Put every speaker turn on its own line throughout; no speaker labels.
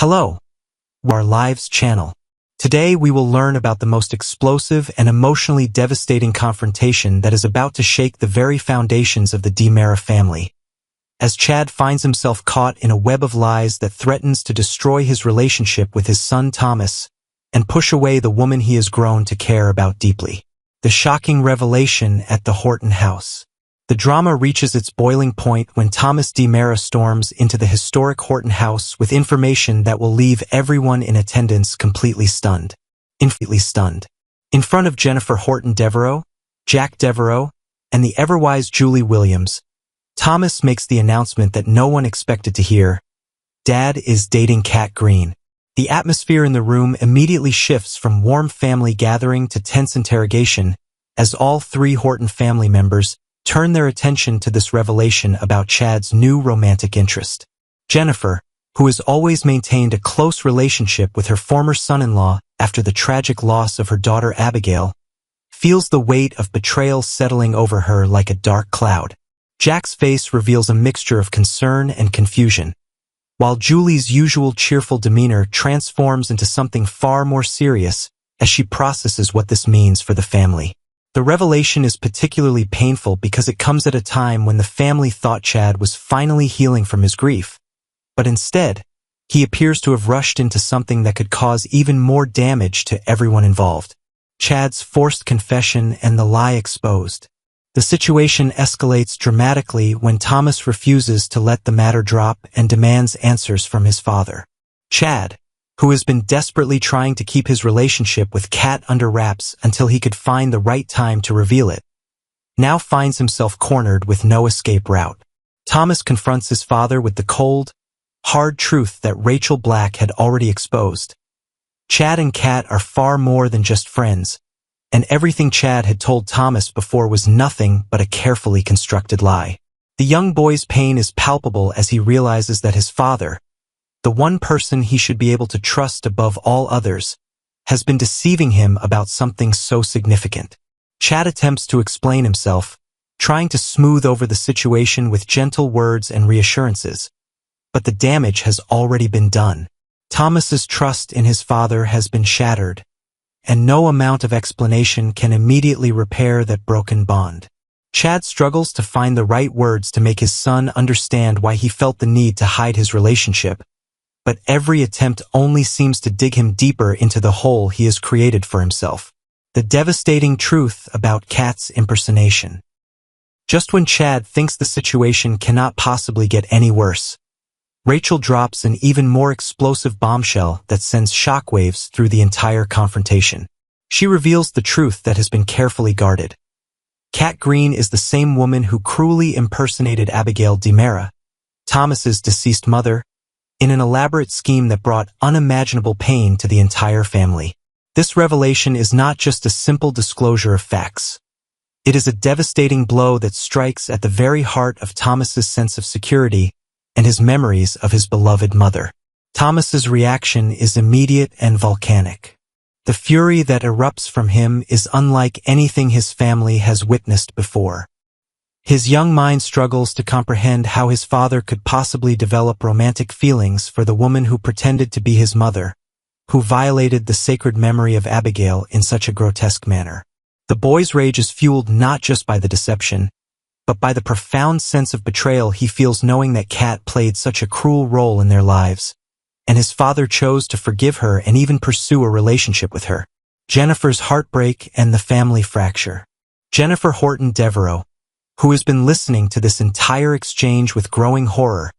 Hello, our Lives channel. Today we will learn about the most explosive and emotionally devastating confrontation that is about to shake the very foundations of the DiMera family. As Chad finds himself caught in a web of lies that threatens to destroy his relationship with his son Thomas and push away the woman he has grown to care about deeply. The shocking revelation at the Horton house. The drama reaches its boiling point when Thomas DiMera storms into the historic Horton house with information that will leave everyone in attendance completely stunned. In front of Jennifer Horton Devereaux, Jack Devereaux, and the ever-wise Julie Williams, Thomas makes the announcement that no one expected to hear. Dad is dating Kat Green. The atmosphere in the room immediately shifts from warm family gathering to tense interrogation as all three Horton family members turn their attention to this revelation about Chad's new romantic interest. Jennifer, who has always maintained a close relationship with her former son-in-law after the tragic loss of her daughter Abigail, feels the weight of betrayal settling over her like a dark cloud. Jack's face reveals a mixture of concern and confusion, while Julie's usual cheerful demeanor transforms into something far more serious as she processes what this means for the family. The revelation is particularly painful because it comes at a time when the family thought Chad was finally healing from his grief, but instead, he appears to have rushed into something that could cause even more damage to everyone involved. Chad's forced confession and the lie exposed. The situation escalates dramatically when Thomas refuses to let the matter drop and demands answers from his father. Chad, who has been desperately trying to keep his relationship with Kat under wraps until he could find the right time to reveal it, now finds himself cornered with no escape route. Thomas confronts his father with the cold, hard truth that Rachel Black had already exposed. Chad and Kat are far more than just friends, and everything Chad had told Thomas before was nothing but a carefully constructed lie. The young boy's pain is palpable as he realizes that his father, the one person he should be able to trust above all others, has been deceiving him about something so significant. Chad attempts to explain himself, trying to smooth over the situation with gentle words and reassurances, but the damage has already been done. Thomas's trust in his father has been shattered, and no amount of explanation can immediately repair that broken bond. Chad struggles to find the right words to make his son understand why he felt the need to hide his relationship, but every attempt only seems to dig him deeper into the hole he has created for himself. The devastating truth about Kat's impersonation. Just when Chad thinks the situation cannot possibly get any worse, Rachel drops an even more explosive bombshell that sends shockwaves through the entire confrontation. She reveals the truth that has been carefully guarded. Kat Green is the same woman who cruelly impersonated Abigail DiMera, Thomas's deceased mother, in an elaborate scheme that brought unimaginable pain to the entire family. This revelation is not just a simple disclosure of facts. It is a devastating blow that strikes at the very heart of Thomas's sense of security and his memories of his beloved mother. Thomas's reaction is immediate and volcanic. The fury that erupts from him is unlike anything his family has witnessed before. His young mind struggles to comprehend how his father could possibly develop romantic feelings for the woman who pretended to be his mother, who violated the sacred memory of Abigail in such a grotesque manner. The boy's rage is fueled not just by the deception, but by the profound sense of betrayal he feels knowing that Kat played such a cruel role in their lives, and his father chose to forgive her and even pursue a relationship with her. Jennifer's heartbreak and the family fracture. Jennifer Horton Devereaux, who has been listening to this entire exchange with growing horror,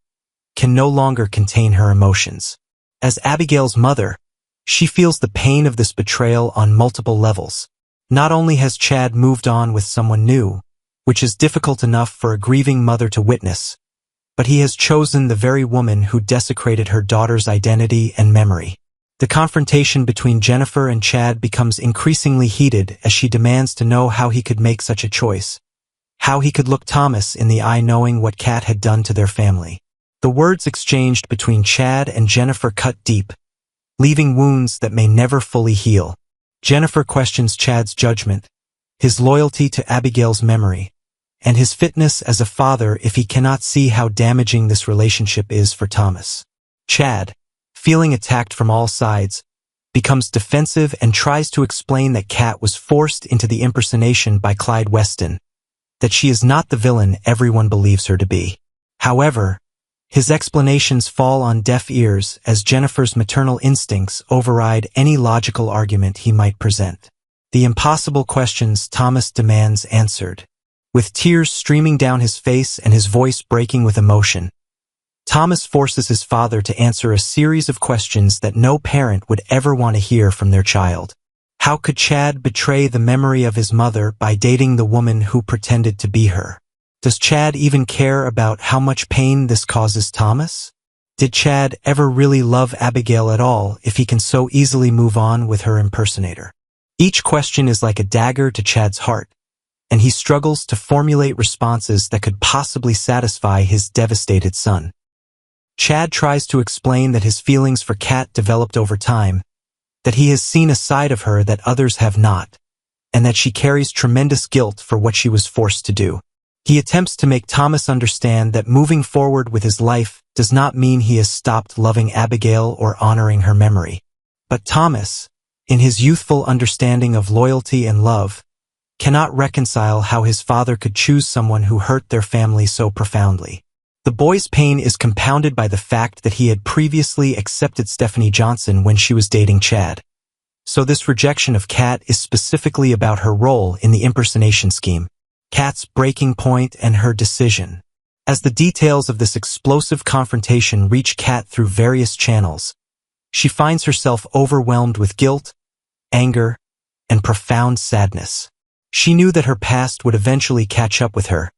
can no longer contain her emotions. As Abigail's mother, she feels the pain of this betrayal on multiple levels. Not only has Chad moved on with someone new, which is difficult enough for a grieving mother to witness, but he has chosen the very woman who desecrated her daughter's identity and memory. The confrontation between Jennifer and Chad becomes increasingly heated as she demands to know how he could make such a choice, how he could look Thomas in the eye knowing what Kat had done to their family. The words exchanged between Chad and Jennifer cut deep, leaving wounds that may never fully heal. Jennifer questions Chad's judgment, his loyalty to Abigail's memory, and his fitness as a father if he cannot see how damaging this relationship is for Thomas. Chad, feeling attacked from all sides, becomes defensive and tries to explain that Kat was forced into the impersonation by Clyde Weston, that she is not the villain everyone believes her to be. However, his explanations fall on deaf ears as Jennifer's maternal instincts override any logical argument he might present. The impossible questions Thomas demands answered. With tears streaming down his face and his voice breaking with emotion, Thomas forces his father to answer a series of questions that no parent would ever want to hear from their child. How could Chad betray the memory of his mother by dating the woman who pretended to be her? Does Chad even care about how much pain this causes Thomas? Did Chad ever really love Abigail at all if he can so easily move on with her impersonator? Each question is like a dagger to Chad's heart, and he struggles to formulate responses that could possibly satisfy his devastated son. Chad tries to explain that his feelings for Kat developed over time, that he has seen a side of her that others have not, and that she carries tremendous guilt for what she was forced to do. He attempts to make Thomas understand that moving forward with his life does not mean he has stopped loving Abigail or honoring her memory. But Thomas, in his youthful understanding of loyalty and love, cannot reconcile how his father could choose someone who hurt their family so profoundly. The boy's pain is compounded by the fact that he had previously accepted Stephanie Johnson when she was dating Chad. So this rejection of Kat is specifically about her role in the impersonation scheme, Kat's breaking point and her decision. As the details of this explosive confrontation reach Kat through various channels, she finds herself overwhelmed with guilt, anger, and profound sadness. She knew that her past would eventually catch up with her,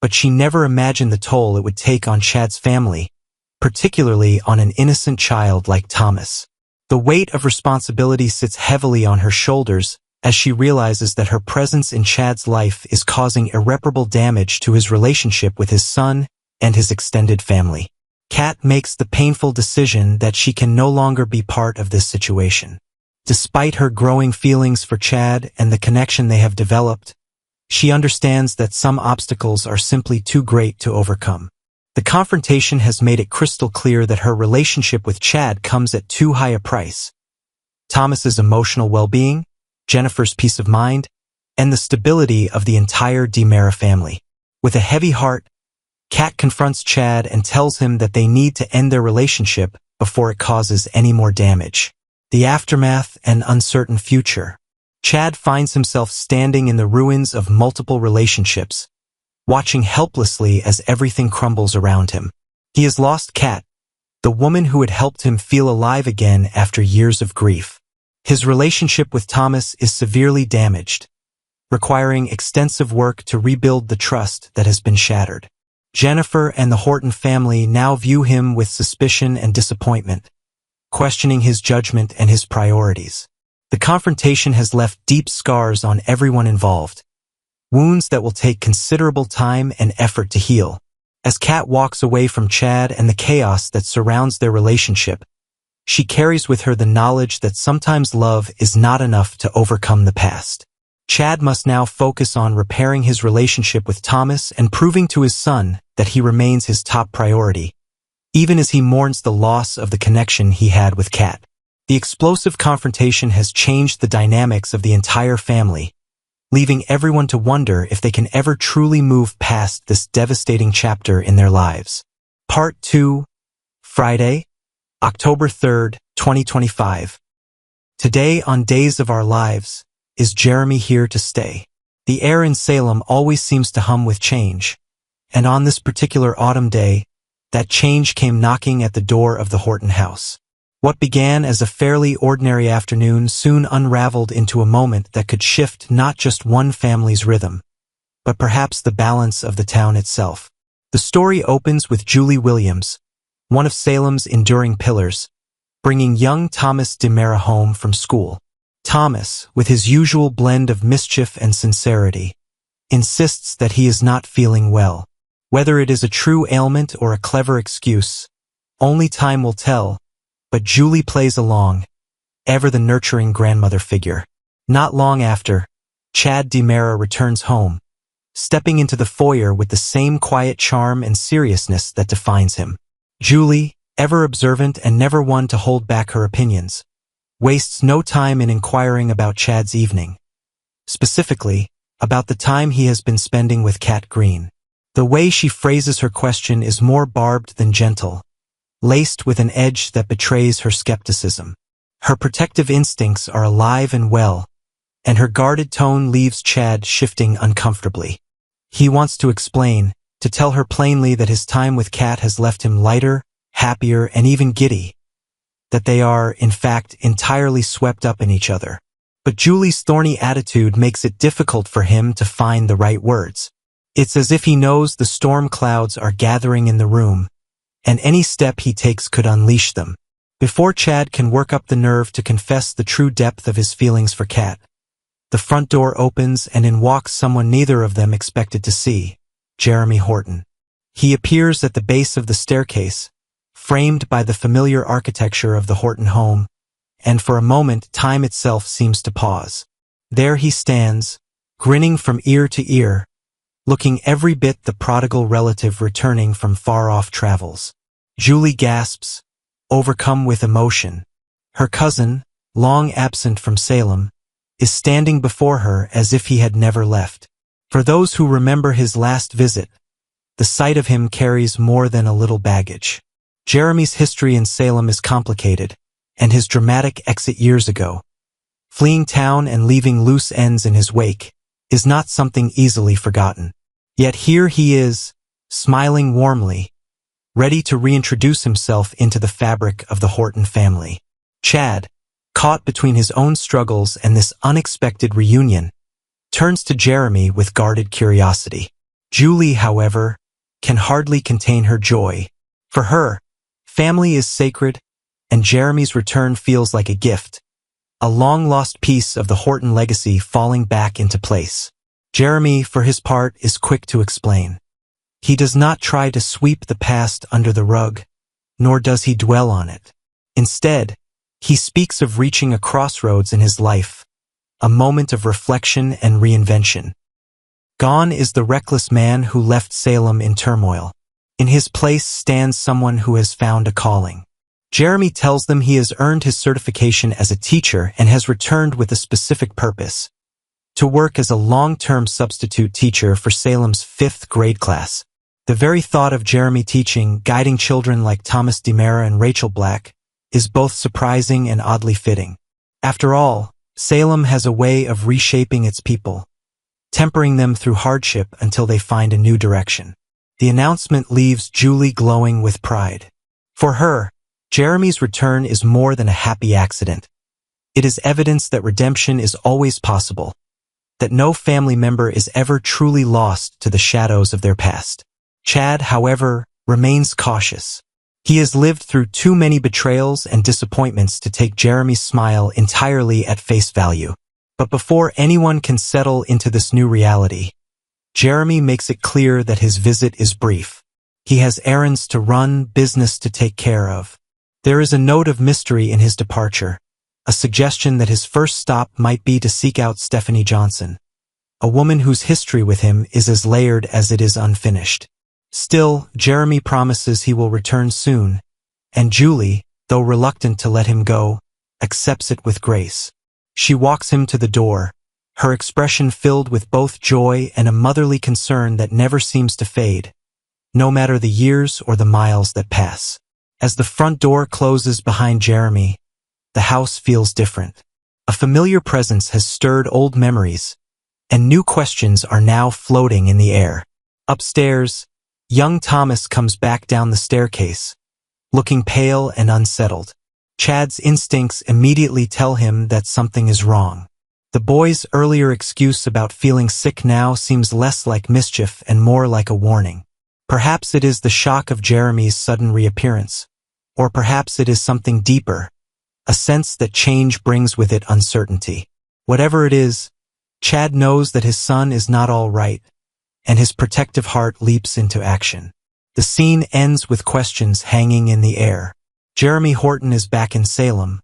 but she never imagined the toll it would take on Chad's family, particularly on an innocent child like Thomas. The weight of responsibility sits heavily on her shoulders as she realizes that her presence in Chad's life is causing irreparable damage to his relationship with his son and his extended family. Kat makes the painful decision that she can no longer be part of this situation. Despite her growing feelings for Chad and the connection they have developed, she understands that some obstacles are simply too great to overcome. The confrontation has made it crystal clear that her relationship with Chad comes at too high a price. Thomas's emotional well-being, Jennifer's peace of mind, and the stability of the entire DiMera family. With a heavy heart, Kat confronts Chad and tells him that they need to end their relationship before it causes any more damage. The aftermath and uncertain future. Chad finds himself standing in the ruins of multiple relationships, watching helplessly as everything crumbles around him. He has lost Kat, the woman who had helped him feel alive again after years of grief. His relationship with Thomas is severely damaged, requiring extensive work to rebuild the trust that has been shattered. Jennifer and the Horton family now view him with suspicion and disappointment, questioning his judgment and his priorities. The confrontation has left deep scars on everyone involved, wounds that will take considerable time and effort to heal. As Kat walks away from Chad and the chaos that surrounds their relationship, she carries with her the knowledge that sometimes love is not enough to overcome the past. Chad must now focus on repairing his relationship with Thomas and proving to his son that he remains his top priority, even as he mourns the loss of the connection he had with Kat. The explosive confrontation has changed the dynamics of the entire family, leaving everyone to wonder if they can ever truly move past this devastating chapter in their lives. Part 2, Friday, October 3rd, 2025. Today on Days of Our Lives, is Jeremy here to stay? The air in Salem always seems to hum with change, and on this particular autumn day, that change came knocking at the door of the Horton house. What began as a fairly ordinary afternoon soon unraveled into a moment that could shift not just one family's rhythm, but perhaps the balance of the town itself. The story opens with Julie Williams, one of Salem's enduring pillars, bringing young Thomas DiMera home from school. Thomas, with his usual blend of mischief and sincerity, insists that he is not feeling well. Whether it is a true ailment or a clever excuse, only time will tell. But Julie plays along, ever the nurturing grandmother figure. Not long after, Chad DiMera returns home, stepping into the foyer with the same quiet charm and seriousness that defines him. Julie, ever observant and never one to hold back her opinions, wastes no time in inquiring about Chad's evening. Specifically, about the time he has been spending with Kat Green. The way she phrases her question is more barbed than gentle, laced with an edge that betrays her skepticism. Her protective instincts are alive and well, and her guarded tone leaves Chad shifting uncomfortably. He wants to explain, to tell her plainly that his time with Kat has left him lighter, happier, and even giddy, that they are, in fact, entirely swept up in each other. But Julie's thorny attitude makes it difficult for him to find the right words. It's as if he knows the storm clouds are gathering in the room, and any step he takes could unleash them. Before Chad can work up the nerve to confess the true depth of his feelings for Kat, the front door opens and in walks someone neither of them expected to see, Jeremy Horton. He appears at the base of the staircase, framed by the familiar architecture of the Horton home, and for a moment time itself seems to pause. There he stands, grinning from ear to ear, looking every bit the prodigal relative returning from far-off travels. Julie gasps, overcome with emotion. Her cousin, long absent from Salem, is standing before her as if he had never left. For those who remember his last visit, the sight of him carries more than a little baggage. Jeremy's history in Salem is complicated, and his dramatic exit years ago, fleeing town and leaving loose ends in his wake, is not something easily forgotten. Yet here he is, smiling warmly, ready to reintroduce himself into the fabric of the Horton family. Chad, caught between his own struggles and this unexpected reunion, turns to Jeremy with guarded curiosity. Julie, however, can hardly contain her joy. For her, family is sacred, and Jeremy's return feels like a gift, a long-lost piece of the Horton legacy falling back into place. Jeremy, for his part, is quick to explain. He does not try to sweep the past under the rug, nor does he dwell on it. Instead, he speaks of reaching a crossroads in his life, a moment of reflection and reinvention. Gone is the reckless man who left Salem in turmoil. In his place stands someone who has found a calling. Jeremy tells them he has earned his certification as a teacher and has returned with a specific purpose: to work as a long-term substitute teacher for Salem's 5th grade class. The very thought of Jeremy teaching, guiding children like Thomas DeMera and Rachel Black, is both surprising and oddly fitting. After all, Salem has a way of reshaping its people, tempering them through hardship until they find a new direction. The announcement leaves Julie glowing with pride. For her, Jeremy's return is more than a happy accident. It is evidence that redemption is always possible, that no family member is ever truly lost to the shadows of their past. Chad, however, remains cautious. He has lived through too many betrayals and disappointments to take Jeremy's smile entirely at face value. But before anyone can settle into this new reality, Jeremy makes it clear that his visit is brief. He has errands to run, business to take care of. There is a note of mystery in his departure, a suggestion that his first stop might be to seek out Stephanie Johnson, a woman whose history with him is as layered as it is unfinished. Still, Jeremy promises he will return soon, and Julie, though reluctant to let him go, accepts it with grace. She walks him to the door, her expression filled with both joy and a motherly concern that never seems to fade, no matter the years or the miles that pass. As the front door closes behind Jeremy, the house feels different. A familiar presence has stirred old memories, and new questions are now floating in the air. Upstairs, young Thomas comes back down the staircase, looking pale and unsettled. Chad's instincts immediately tell him that something is wrong. The boy's earlier excuse about feeling sick now seems less like mischief and more like a warning. Perhaps it is the shock of Jeremy's sudden reappearance, or perhaps it is something deeper, a sense that change brings with it uncertainty. Whatever it is, Chad knows that his son is not all right, and his protective heart leaps into action. The scene ends with questions hanging in the air. Jeremy Horton is back in Salem,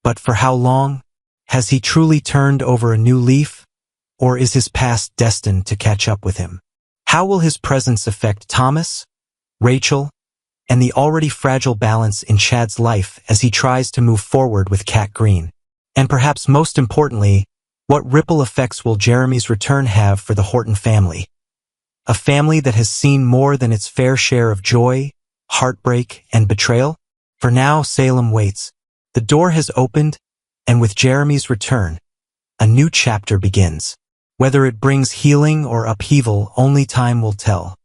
but for how long? Has he truly turned over a new leaf, or is his past destined to catch up with him? How will his presence affect Thomas, Rachel, and the already fragile balance in Chad's life as he tries to move forward with Kat Green. And perhaps most importantly, what ripple effects will Jeremy's return have for the Horton family? A family that has seen more than its fair share of joy, heartbreak, and betrayal? For now, Salem waits. The door has opened, and with Jeremy's return, a new chapter begins. Whether it brings healing or upheaval, only time will tell.